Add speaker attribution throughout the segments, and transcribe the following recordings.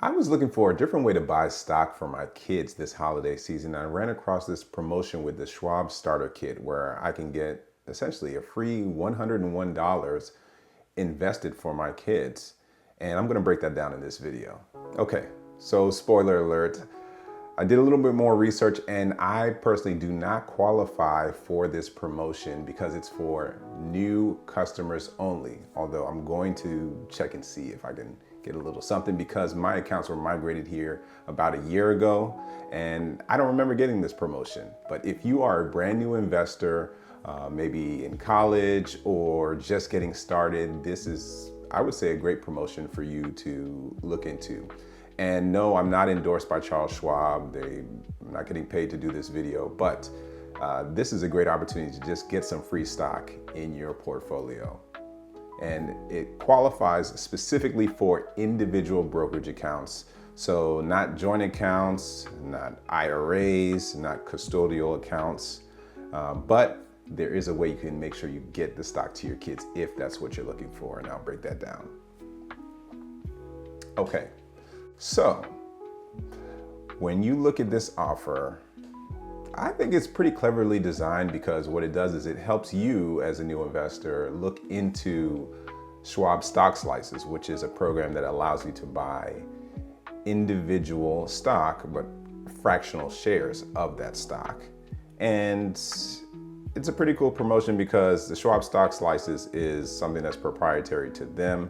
Speaker 1: I was looking for a different way to buy stock for my kids this holiday season. I ran across this promotion with the Schwab Starter Kit where I can get essentially a free $101 invested for my kids. And I'm going to break that down in this video. Okay, so spoiler alert. I did a little bit more research and I personally do not qualify for this promotion because it's for new customers only. Although I'm going to check and see if I can get a little something because my accounts were migrated here about a year ago and I don't remember getting this promotion. But if you are a brand new investor, maybe in college or just getting started, this is, I would say, a great promotion for you to look into. And no, I'm not endorsed by Charles Schwab. I'm not getting paid to do this video, but this is a great opportunity to just get some free stock in your portfolio. And it qualifies specifically for individual brokerage accounts. So not joint accounts, not IRAs, not custodial accounts, but there is a way you can make sure you get the stock to your kids if that's what you're looking for, and I'll break that down. Okay. So, when you look at this offer, I think it's pretty cleverly designed because what it does is it helps you as a new investor look into Schwab Stock Slices, which is a program that allows you to buy individual stock, but fractional shares of that stock. And it's a pretty cool promotion because the Schwab Stock Slices is something that's proprietary to them.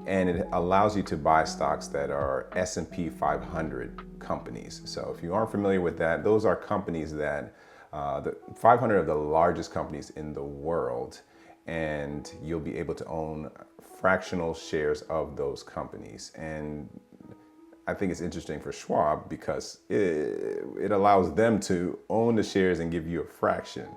Speaker 1: And it allows you to buy stocks that are S&P 500 companies. So if you aren't familiar with that, those are companies that, the 500 of the largest companies in the world, and you'll be able to own fractional shares of those companies. And I think it's interesting for Schwab because it allows them to own the shares and give you a fraction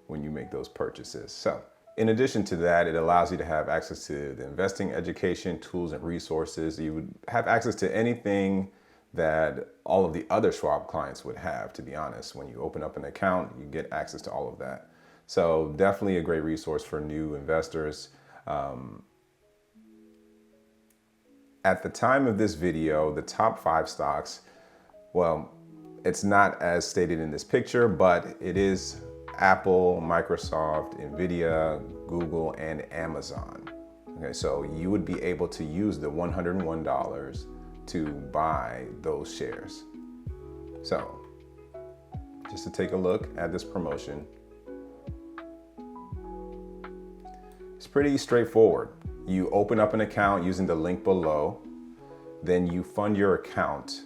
Speaker 1: when you make those purchases. So, in addition to that, it allows you to have access to the investing education, tools, and resources. You would have access to anything that all of the other Schwab clients would have, to be honest. When you open up an account, you get access to all of that. So definitely a great resource for new investors. At the time of this video, the top 5 stocks, well, it's not as stated in this picture, but it is Apple, Microsoft, Nvidia, Google, and Amazon. Okay, so you would be able to use the $101 to buy those shares. So, just to take a look at this promotion, it's pretty straightforward. You open up an account using the link below, then you fund your account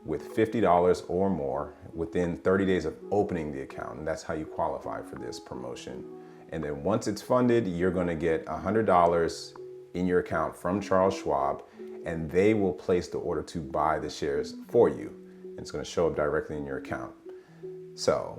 Speaker 1: with $50 or more within 30 days of opening the account. And that's how you qualify for this promotion. And then once it's funded, you're gonna get $100 in your account from Charles Schwab, and they will place the order to buy the shares for you. And it's gonna show up directly in your account. So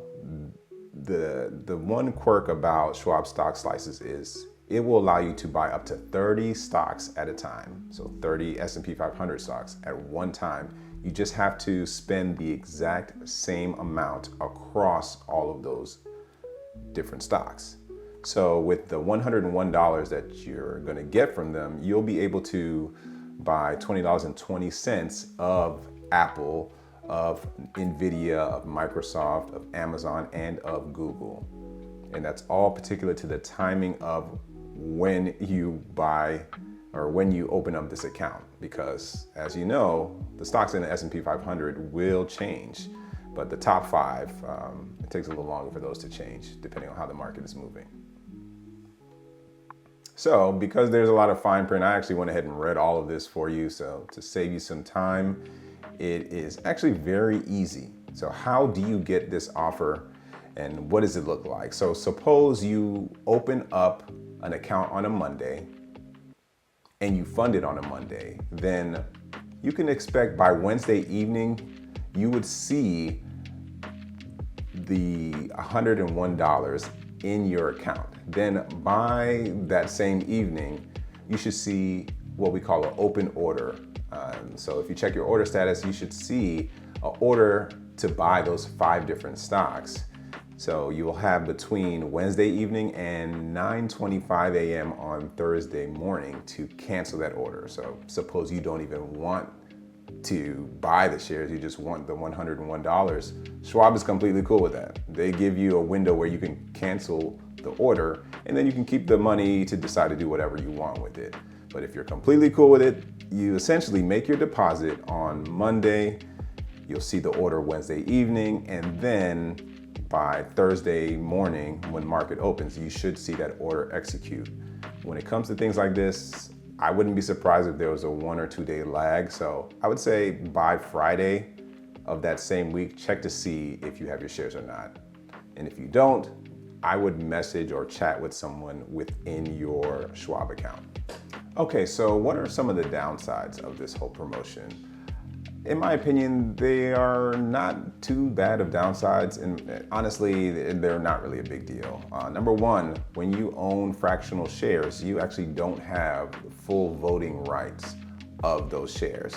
Speaker 1: the one quirk about Schwab Stock Slices is it will allow you to buy up to 30 stocks at a time. So 30 S&P 500 stocks at one time. You just have to spend the exact same amount across all of those different stocks. So with the $101 that you're gonna get from them, you'll be able to buy $20.20 of Apple, of Nvidia, of Microsoft, of Amazon, and of Google. And that's all particular to the timing of when you buy or when you open up this account, because as you know, the stocks in the S&P 500 will change, but the top 5, it takes a little longer for those to change depending on how the market is moving. So because there's a lot of fine print, I actually went ahead and read all of this for you. So to save you some time, it is actually very easy. So how do you get this offer and what does it look like? So suppose you open up an account on a Monday and you fund it on a Monday, then you can expect by Wednesday evening, you would see the $101 in your account. Then by that same evening, you should see what we call an open order. So if you check your order status, you should see an order to buy those 5 different stocks. So you will have between Wednesday evening and 9:25 a.m. on Thursday morning to cancel that order. So suppose you don't even want to buy the shares, you just want the $101, Schwab is completely cool with that. They give you a window where you can cancel the order, and then you can keep the money to decide to do whatever you want with it. But if you're completely cool with it, you essentially make your deposit on Monday, you'll see the order Wednesday evening, and then by Thursday morning when market opens, you should see that order execute. When it comes to things like this, I wouldn't be surprised if there was a 1 or 2 day lag. So I would say by Friday of that same week, check to see if you have your shares or not. And if you don't, I would message or chat with someone within your Schwab account. Okay, so what are some of the downsides of this whole promotion? In my opinion, they are not too bad of downsides, and honestly, they're not really a big deal. Number one, when you own fractional shares, you actually don't have full voting rights of those shares.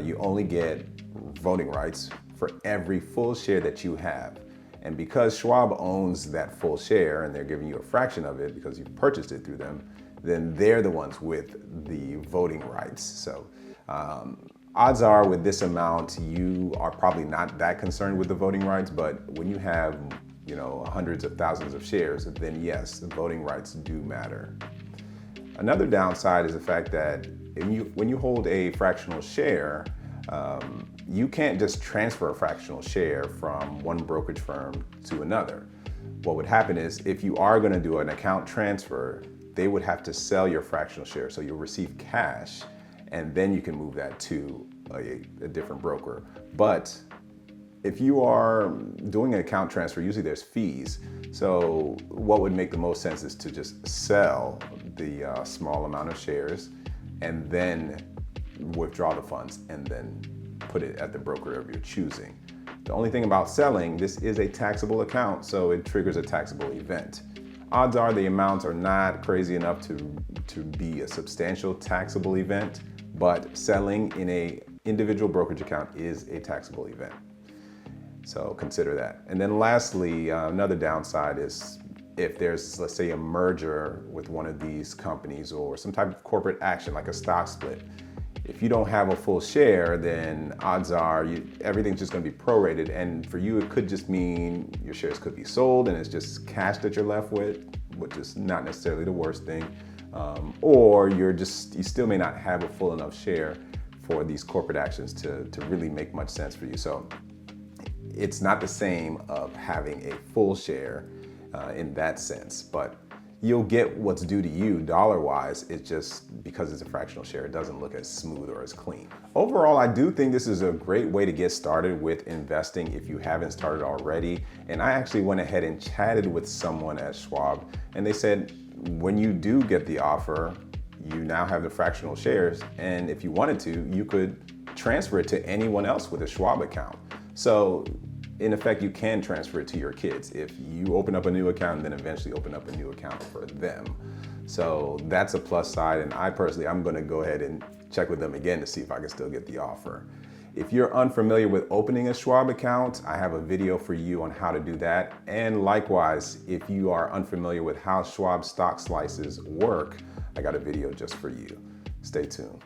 Speaker 1: You only get voting rights for every full share that you have. And because Schwab owns that full share and they're giving you a fraction of it because you purchased it through them, then they're the ones with the voting rights. So odds are with this amount, you are probably not that concerned with the voting rights, but when you have, hundreds of thousands of shares, then yes, the voting rights do matter. Another downside is the fact that when you hold a fractional share, you can't just transfer a fractional share from one brokerage firm to another. What would happen is if you are going to do an account transfer, they would have to sell your fractional share. So you'll receive cash and then you can move that to a different broker. But if you are doing an account transfer, usually there's fees. So what would make the most sense is to just sell the small amount of shares and then withdraw the funds and then put it at the broker of your choosing. The only thing about selling, this is a taxable account, so it triggers a taxable event. Odds are the amounts are not crazy enough to be a substantial taxable event, but selling in a individual brokerage account is a taxable event. So consider that. And then lastly, another downside is if there's, let's say, a merger with one of these companies or some type of corporate action like a stock split. If you don't have a full share, then odds are everything's just going to be prorated. And for you, it could just mean your shares could be sold and it's just cash that you're left with, which is not necessarily the worst thing. Or you still may not have a full enough share for these corporate actions to really make much sense for you. So it's not the same of having a full share in that sense, but you'll get what's due to you dollar-wise. It's just because it's a fractional share, it doesn't look as smooth or as clean. Overall, I do think this is a great way to get started with investing if you haven't started already. And I actually went ahead and chatted with someone at Schwab, and they said, when you do get the offer, you now have the fractional shares, and if you wanted to, you could transfer it to anyone else with a Schwab account. So in effect, you can transfer it to your kids if you open up a new account and then eventually open up a new account for them. So that's a plus side, and I'm going to go ahead and check with them again to see if I can still get the offer. If you're unfamiliar with opening a Schwab account, I have a video for you on how to do that. And likewise, if you are unfamiliar with how Schwab stock slices work, I got a video just for you. Stay tuned.